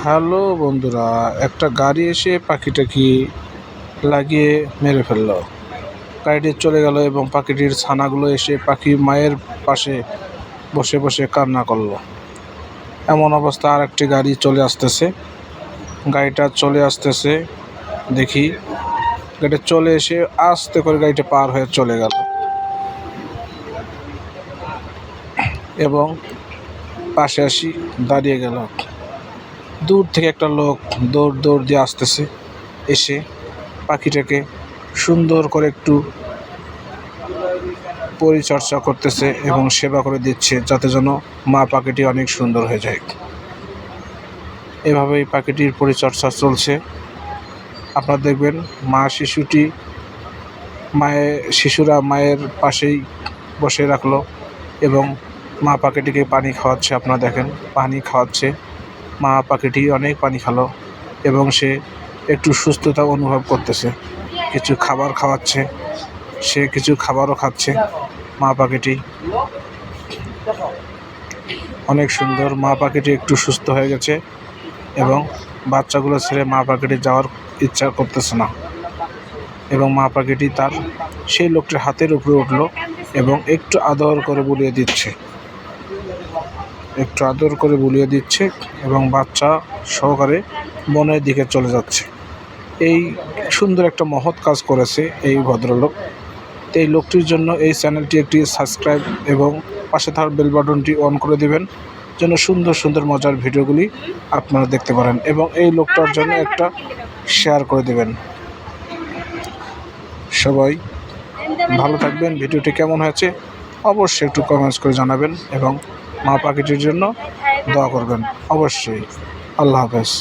Hello বন্ধুরা, একটা গাড়ি এসে পাখিটাকে লাগিয়ে মেরে ফেললো। গাড়িটি চলে গেল এবং পাখিটির ছানাগুলো এসে পাখি মায়ের পাশে বসে বসে কান্না করলো। এমন অবস্থা আর একটি গাড়ি চলে আসতেছে। গাড়িটা চলে আসতেছে, দেখি গাড়িটা চলে এসে আস্তে করে গাড়িটা পার হয়ে চলে গেল এবং পাশে আসি দাঁড়িয়ে গেল। দূর থেকে একটা লোক দৌড় দিয়ে আসতেছে, এসে পাখিটাকে সুন্দর করে একটু পরিচর্যা করতেছে এবং সেবা করে দিচ্ছে, যাতে যেন মা পাখিটি অনেক সুন্দর হয়ে যায়। এভাবেই পাখিটির পরিচর্যা চলছে। আপনারা দেখবেন শিশুরা মায়ের পাশেই বসে রাখলো এবং মা পাখিটিকে পানি খাওয়াচ্ছে। আপনারা দেখেন, পানি খাওয়াচ্ছে। মা পাখিটি অনেক পানি খেলো এবং সে একটু সুস্থতা অনুভব করতেছে। কিছু খাবার খাওয়াচ্ছে, সে কিছু খাবারও খাচ্ছে। মা পাখিটি অনেক সুন্দর। মা পাখিটি একটু সুস্থ হয়ে গেছে এবং বাচ্চাগুলো ছেড়ে মা পাখিটি যাওয়ার ইচ্ছা করতেছে না এবং মা পাখিটি তার সেই লোকটির হাতের উপরে উঠলো এবং একটু আদর করে বুলিয়ে দিচ্ছে এবং বাচ্চা সহকারে বনের দিকে চলে যাচ্ছে। এই সুন্দর একটা মহৎ কাজ করেছে এই ভদ্রলোক। এই লোকটির জন্য এই চ্যানেলটি একটি সাবস্ক্রাইব এবং পাশে থাকা বেল বাটনটি অন করে দিবেন, যেন সুন্দর সুন্দর মজার ভিডিওগুলি আপনারা দেখতে পারেন এবং এই লোকটার জন্য একটা শেয়ার করে দেবেন। সবাই ভালো থাকবেন। ভিডিওটি কেমন হয়েছে অবশ্যই একটু কমেন্টস করে জানাবেন এবং মা পাখিটির জন্য দোয়া করবেন অবশ্যই। আল্লাহ হাফেজ।